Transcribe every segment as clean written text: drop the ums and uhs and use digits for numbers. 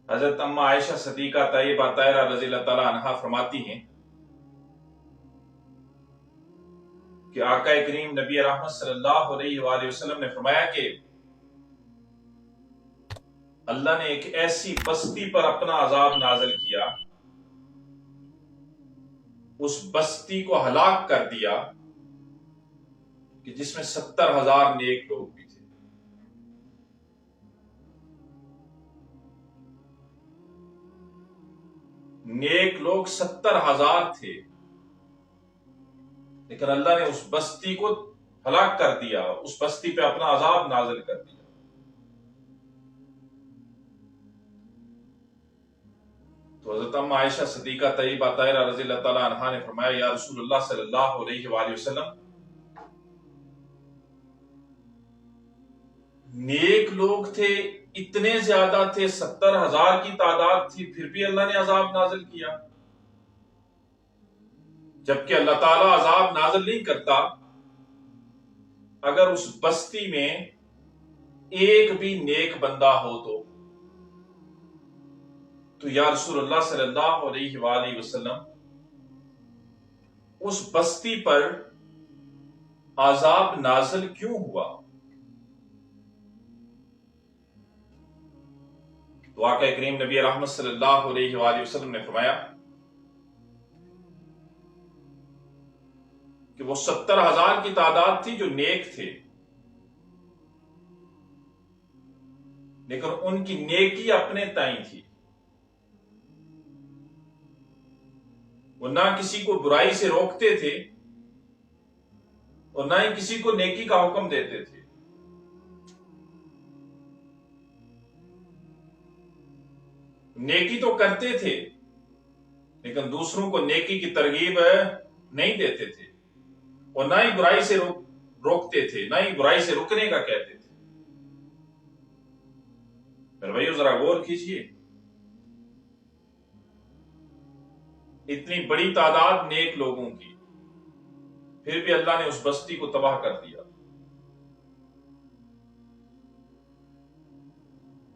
حضرت اما عائشہ صدیقہ طیبہ طاہرہ رضی اللہ تعالی عنہا فرماتی ہیں کہ آقا کریم نبی رحمت صلی اللہ علیہ وآلہ وسلم نے فرمایا کہ اللہ نے ایک ایسی بستی پر اپنا عذاب نازل کیا، اس بستی کو ہلاک کر دیا کہ جس میں 70,000 نیک لوگ بھی تھے۔ نیک لوگ 70,000 تھے، لیکن اللہ نے اس بستی کو ہلاک کر دیا، اس بستی پہ اپنا عذاب نازل کر دیا۔ تو حضرت اما عائشہ صدیقہ طیبہ طاہرہ رضی اللہ تعالی عنہا نے فرمایا یا رسول اللہ صلی اللہ علیہ وآلہ وسلم، نیک لوگ تھے، اتنے زیادہ تھے، 70,000 کی تعداد تھی، پھر بھی اللہ نے عذاب نازل کیا، جبکہ اللہ تعالیٰ عذاب نازل نہیں کرتا اگر اس بستی میں ایک بھی نیک بندہ ہو تو یا رسول اللہ صلی اللہ علیہ وآلہ وسلم اس بستی پر عذاب نازل کیوں ہوا؟ تو آقا کریم نبی رحمت صلی اللہ علیہ وآلہ وسلم نے فرمایا کہ وہ 70,000 کی تعداد تھی جو نیک تھے، لیکن ان کی نیکی اپنے تائیں تھی، وہ نہ کسی کو برائی سے روکتے تھے اور نہ ہی کسی کو نیکی کا حکم دیتے تھے۔ نیکی تو کرتے تھے لیکن دوسروں کو نیکی کی ترغیب نہیں دیتے تھے، اور نہ ہی برائی سے روکتے تھے، نہ ہی برائی سے رکنے کا کہتے تھے۔ میرے بھائیو ذرا غور کیجئے، اتنی بڑی تعداد نیک لوگوں کی، پھر بھی اللہ نے اس بستی کو تباہ کر دیا۔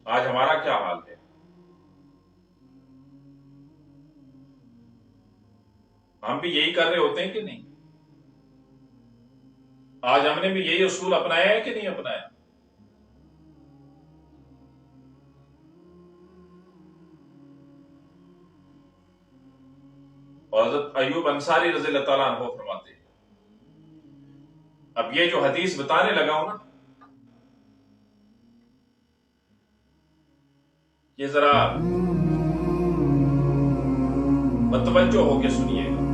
آج ہمارا کیا حال ہے؟ ہم بھی یہی کر رہے ہوتے ہیں کہ نہیں؟ آج ہم نے بھی یہی اصول اپنایا ہے کہ نہیں اپنایا؟ اور حضرت ایوب انصاری رضی اللہ تعالیٰ عنہ فرماتے ہیں، اب یہ جو حدیث بتانے لگا ہوں نا، یہ ذرا متوجہ ہو کے سنیے گا،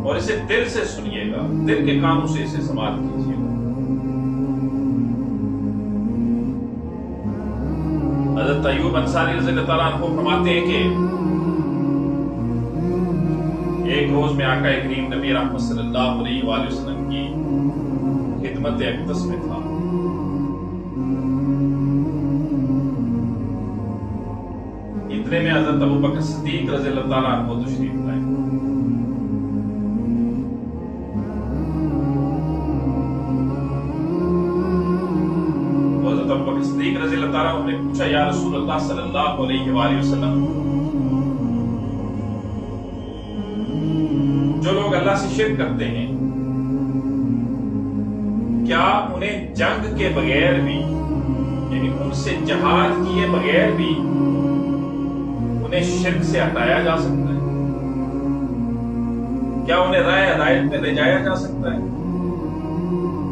اور اسے دل سے سنیے گا، دل کے کانوں سے اسے سماعت کیجیے گا۔ حضرت ایوب انصاری رضی اللہ تعالیٰ عنہ فرماتے ہیں کہ ایک روز میں آقا کریم نبی رحمت صلی اللہ علیہ وآلہ وسلم کی خدمت اقدس میں تھا۔ اتنے میں حضرت ابوبکر صدیق رضی اللہ تعالیٰ عنہ تشریف لائے۔ حضرت ابوبکر صدیق رضی اللہ تعالیٰ عنہ نے پوچھا یا رسول اللہ صلی اللہ علیہ وآلہ وسلم، جو لوگ اللہ سے شرک کرتے ہیں، کیا انہیں جنگ کے بغیر بھی، یعنی ان سے جہاد کیے بغیر بھی انہیں شرک سے ہٹایا جا سکتا ہے؟ کیا انہیں رائے ہدایت میں لے جایا جا سکتا ہے؟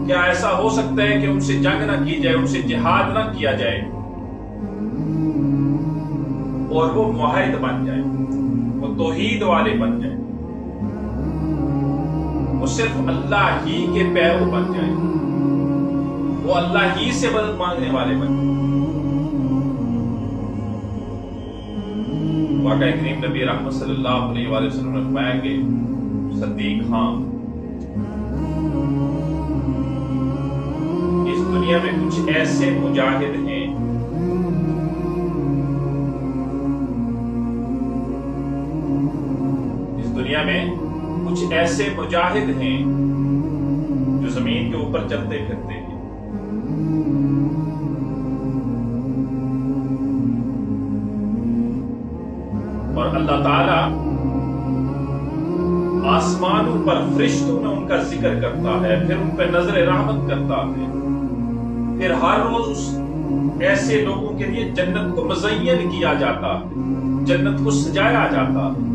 کیا ایسا ہو سکتا ہے کہ ان سے جنگ نہ کی جائے، ان سے جہاد نہ کیا جائے اور وہ موحد بن جائے، وہ توحید والے بن جائے، وہ صرف اللہ ہی کے پیرو بن جائے، وہ اللہ ہی سے مدد مانگنے والے بن جائے؟ آقا کریم نبی رحمت صلی اللہ علیہ وآلہ وسلم نے فرمایا کہ صدیق ہاں، اس دنیا میں کچھ ایسے مجاہد ہیں اس دنیا میں کچھ ایسے مجاہد ہیں جو زمین کے اوپر چلتے پھرتے ہیں۔ اور اللہ تعالی آسمانوں پر فرشتوں میں ان کا ذکر کرتا ہے، پھر ان پہ نظر رحمت کرتا ہے، پھر ہر روز اس ایسے لوگوں کے لیے جنت کو مزین کیا جاتا ہے، جنت کو سجایا جاتا ہے۔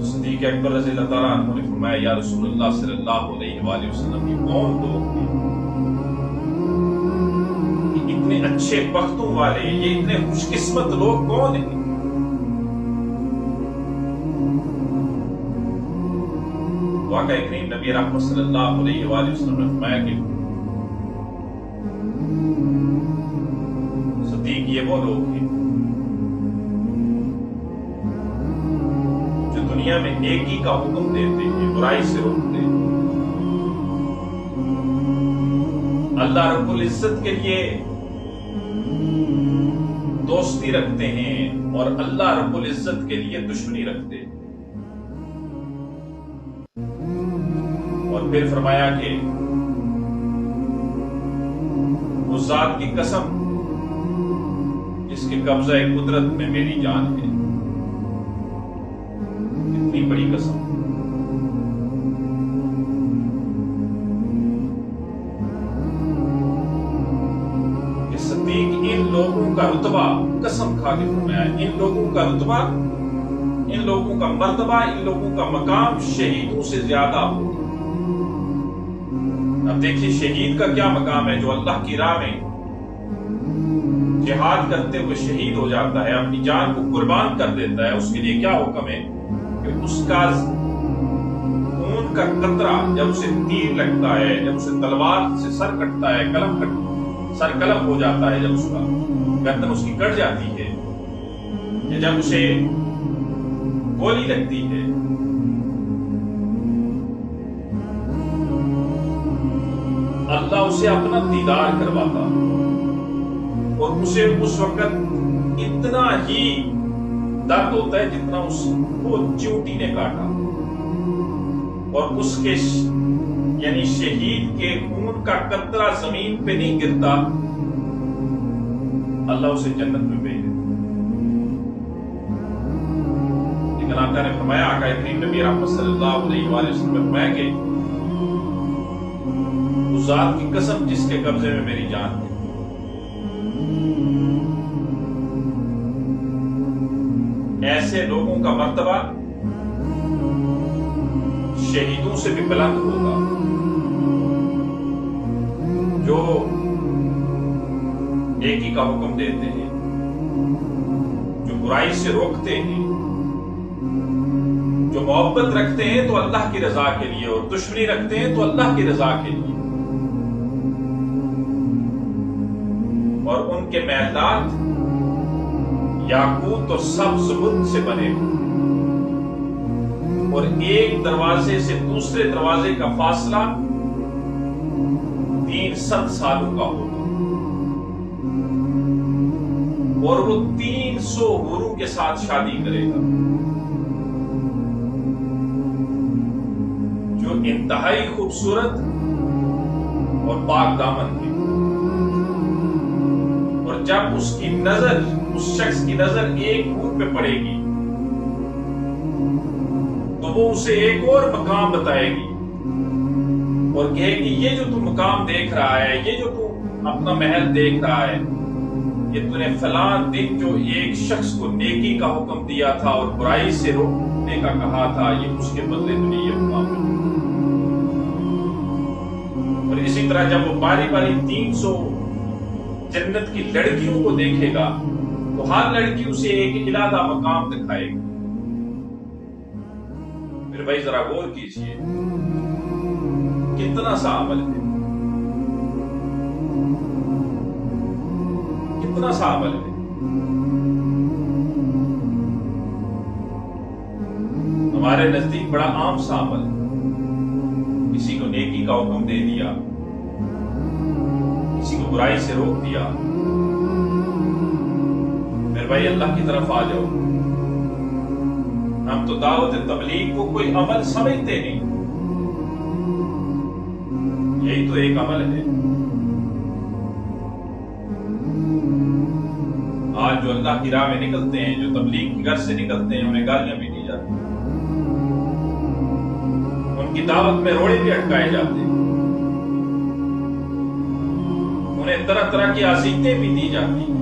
صدیق اکبر رضی اللہ تعالیٰ عنہ نے فرمایا یا رسول اللہ صلی اللہ علیہ وآلہ وسلم، یہ کون لوگ ہیں، یہ اتنے اچھے بختوں والے، یہ اتنے خوش قسمت لوگ کون ہیں؟ واقعہ کریم نبی رحمت صلی اللہ علیہ وآلہ وسلم نے فرمایا کہ صدیق یہ وہ لوگ ہیں جو دنیا میں نیکی کا حکم دیتے ہیں، برائی سے روکتے ہیں، اللہ رب العزت کے لیے دوستی رکھتے ہیں اور اللہ رب العزت کے لیے دشمنی رکھتے ہیں۔ اور پھر فرمایا کہ اس ذات کی قسم جس کے قبضہ قدرت میں میری جان ہے، اتنی بڑی قسم، کہ صدیق ان لوگوں کا رتبہ قسم کھا کے فرمایا، ان لوگوں کا رتبہ، ان لوگوں کا مرتبہ، ان لوگوں کا مقام شہیدوں سے زیادہ ہو۔ اب دیکھیے شہید کا کیا مقام ہے، جو اللہ کی راہ میں جہاد کرتے ہوئے شہید ہو جاتا ہے، اپنی جان کو قربان کر دیتا ہے، اس کے لیے کیا حکم ہے کہ اس کا خون کا قطرہ جب اسے تیر لگتا ہے، جب اسے تلوار سے سر کٹتا ہے، سر قلم ہو جاتا ہے، جب اس کا گردن اس کی کٹ جاتی ہے، یا جب اسے گولی لگتی ہے، اللہ اسے اپنا دیدار کرواتا اور اسے اس وقت اتنا ہی درد ہوتا ہے جتنا اس کو چیونٹی نے کاٹا، اور اس کے یعنی شہید کے خون کا قطرہ زمین پہ نہیں گرتا، اللہ اسے جنت میں بھیج دیتا۔ لیکن آقا نے فرمایا، آقا کریم نبی رحمت صلی اللہ علیہ وآلہ وسلم نے فرمایا کہ اس ذات کی قسم جس کے قبضے میں میری جان ہے، ایسے لوگوں کا مرتبہ شہیدوں سے بھی بلند ہوگا، جو نیکی کا حکم دیتے ہیں، جو برائی سے روکتے ہیں، جو محبت رکھتے ہیں تو اللہ کی رضا کے لیے اور دشمنی رکھتے ہیں تو اللہ کی رضا کے لیے، اور ان کے محلات یاقوت اور سبز زمرد سے بنے اور ایک دروازے سے دوسرے دروازے کا فاصلہ 300 سالوں کا ہوگا، اور وہ 300 حوروں کے ساتھ شادی کرے گا جو انتہائی خوبصورت اور پاک دامن تھی، اور جب اس کی نظر، اس شخص کی نظر ایک حور پہ پڑے گی تو وہ اسے ایک اور مقام بتائے گی اور کہے گی یہ جو تو مقام دیکھ رہا ہے، یہ جو تو اپنا محل دیکھ رہا ہے، یہ تو نے فلاں دن جو ایک شخص کو نیکی کا حکم دیا تھا اور برائی سے روکنے کا کہا تھا، یہ اس کے بدلے تو نہیں یہ مقام ہے۔ اور اسی طرح جب وہ باری باری 300 جنت کی لڑکیوں کو دیکھے گا تو ہر لڑکی اسے ایک علیحدہ مقام دکھائے گی۔ میرے بھائی ذرا غور کیجئے، کتنا سا عمل ہے، کتنا سا عمل ہے۔ ہمارے نزدیک بڑا عام سا عمل ہے، کسی کو نیکی کا حکم دے دیا، کسی کو برائی سے روک دیا، میرے بھائی اللہ کی طرف آ جاؤ، ہم تو دعوت تبلیغ کو کوئی عمل سمجھتے نہیں. یہی تو ایک عمل ہے. آج جو اللہ کی راہ میں نکلتے ہیں، جو تبلیغ کے گھر سے نکلتے ہیں، انہیں گالیاں بھی دی جاتی ہیں، ان کی دعوت میں روڑے بھی اٹکائے جاتے ہیں، انہیں طرح طرح کی اذیتیں بھی دی جاتی ہیں،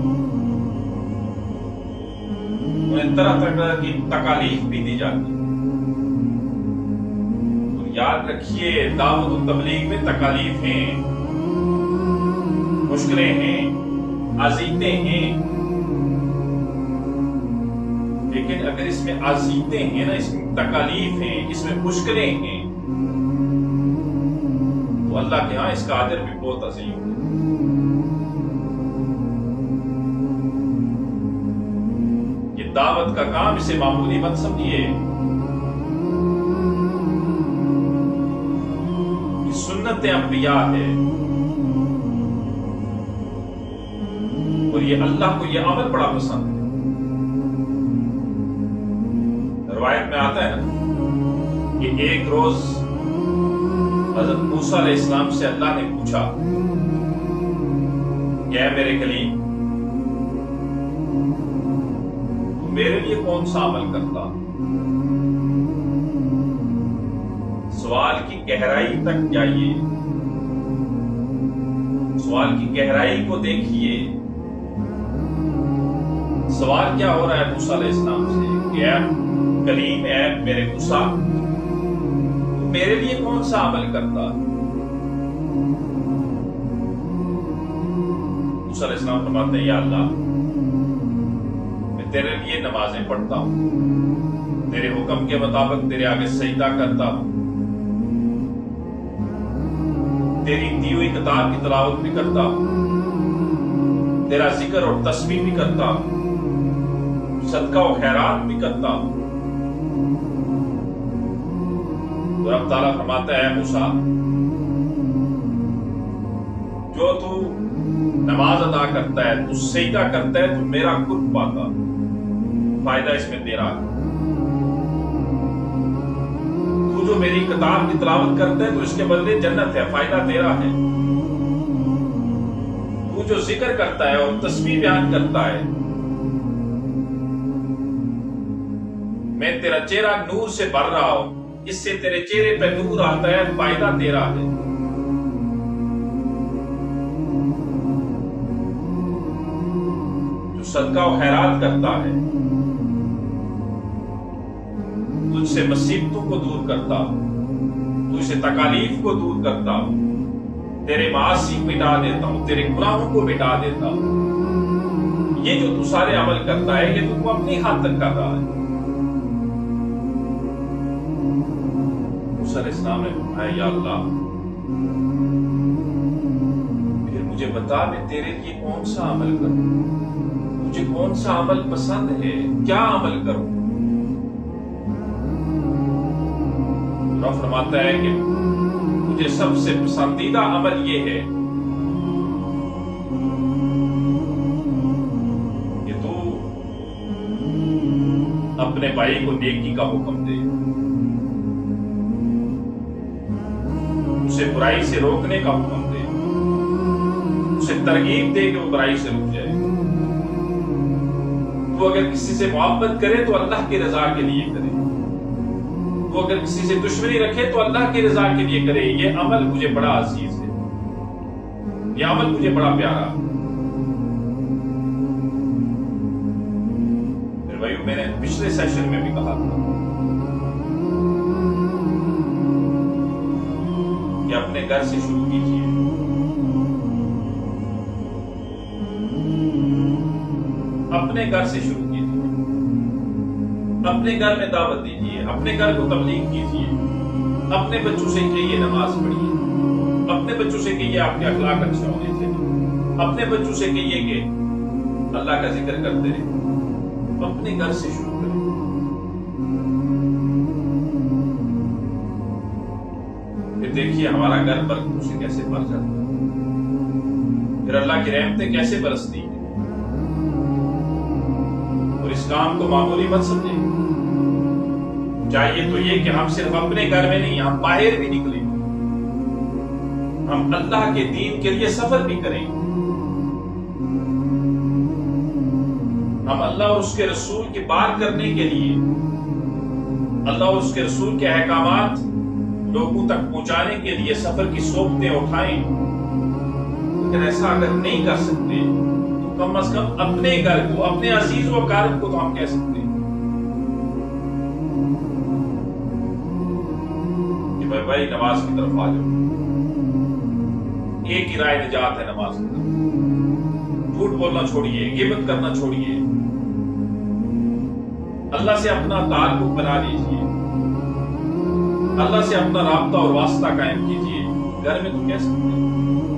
انہیں طرح طرح کی تکالیف بھی دی جاتی ہیں. تو یاد رکھیے، دعوت و تبلیغ میں تکالیف ہیں، مشکلیں ہیں، اذیتیں ہیں، لیکن اگر اس میں اذیتیں ہیں نا، اس میں تکالیف ہیں، اس میں مشکلیں ہیں، تو اللہ کے ہاں اس کا اجر بھی بہت عظیم ہے. یہ دعوت کا کام، اسے معمولی مت سمجھیے. یہ سنت انبیاء ہے، اور یہ اللہ کو یہ عمل بڑا پسند ہے. روایت میں آتا ہے نا کہ ایک روز حضرت موسیٰ علیہ السلام سے اللہ نے پوچھا کہ اے میرے کلیم، تو میرے لیے کون سا عمل کرتا؟ سوال کی گہرائی تک جائیے، سوال کی گہرائی کو دیکھیے. سوال کیا ہو رہا ہے موسیٰ علیہ السلام سے کہ اے کلیم، اے میرے موسیٰ، تو میرے لیے کون سا عمل کرتا؟ موسیٰ علیہ السلام فرماتے ہیں، یا اللہ، میں تیرے لیے نمازیں پڑھتا ہوں، تیرے حکم کے مطابق تیرے آگے سجدہ کرتا ہوں، تیری دی ہوئی کتاب کی تلاوت بھی کرتا ہوں، تیرا ذکر اور تسبیح بھی کرتا ہوں، صدقہ و خیرات بھی کرتا ہوں. تو رب تعالیٰ فرماتا ہے، اے موسیٰ، جو تو نماز ادا کرتا ہے، تو سجدہ کرتا ہے، تو میرا قرب پاتا، فائدہ اس میں تیرا ہے. تو جو میری کتاب کی تلاوت کرتا ہے، تو اس کے بدلے جنت ہے، فائدہ تیرا ہے. تو جو ذکر کرتا ہے اور تسبیح بیان کرتا ہے، میں تیرا چہرہ نور سے بھر رہا ہوں، اس سے تیرے چہرے پہ نور آتا ہے، فائدہ تیرا ہے. جو صدقہ و خیرات کرتا ہے، تجھ سے مصیبتوں کو دور کرتا ہوں، تجھ سے تکالیف کو دور کرتا ہوں، تیرے معاصی مٹا دیتا ہوں، تیرے گناہوں کو مٹا دیتا ہوں. یہ جو تو سارے عمل کرتا ہے، یہ تو اپنی حد تک کر رہا ہے. موسیٰ علیہ السلام نے فرمایا، یا اللہ، پھر مجھے بتا، میں تیرے لیے کون سا عمل کروں؟ مجھے کون سا عمل پسند ہے، کیا عمل کروں؟ رب فرماتا ہے کہ مجھے سب سے پسندیدہ عمل یہ ہے کہ تو اپنے بھائی کو نیکی کا حکم دے، اسے برائی سے روکنے کا حکم دے، اسے ترغیب دے کہ وہ برائی سے رک جائے. تو اگر کسی سے محبت کرے تو اللہ کی رضا کے لیے کرے، تو اگر کسی سے دشمنی رکھے تو اللہ کی رضا کے لیے کرے. یہ عمل مجھے بڑا عزیز ہے، یہ عمل مجھے بڑا پیارا. پھر بھائیو، میں نے پچھلے سیشن میں بھی کہا تھا کہ اپنے گھر سے شروع کیجیے. اپنے گھر سے شروع کیجیے، اپنے گھر میں دعوت دیجیے، اپنے گھر کو تبلیغ کیجیے. اپنے بچوں سے کہیے نماز پڑھیے، اپنے بچوں سے کہیے آپ کے اخلاق اچھے ہونے چاہیے، اپنے بچوں سے کہیے کہ اللہ کا ذکر کرتے رہے. اپنے گھر سے شروع کریں. پھر دیکھیے ہمارا گھر برکتوں سے کیسے بھر جاتا ہے، پھر اللہ کی رحمتیں کیسے برستی ہیں. اور اس کام کو معمولی مت سمجھیں. چاہیے تو یہ کہ ہم صرف اپنے گھر میں نہیں، ہم باہر بھی نکلیں، ہم اللہ کے دین کے لیے سفر بھی کریں، ہم اللہ اور اس کے رسول کی بات کرنے کے لیے اللہ اور اس کے رسول کے احکامات لوگوں تک پہنچانے کے لیے سفر کی صحبتیں اٹھائیں۔ لیکن ایسا اگر نہیں کر سکتے تو کم از کم اپنے گھر کو، اپنے عزیز و اقارب کو تو ہم کہہ سکتے ہیں کہ بھائی نماز کی طرف آ جاؤ۔ ایک ہی رائے نجات ہے نماز کی طرف۔ جھوٹ بولنا چھوڑیے، غیبت کرنا چھوڑیے، اللہ سے اپنا تعلق بنا لیجیے، اللہ سے اپنا رابطہ اور واسطہ قائم کیجیے۔ گھر میں تو کہہ سکتے ہیں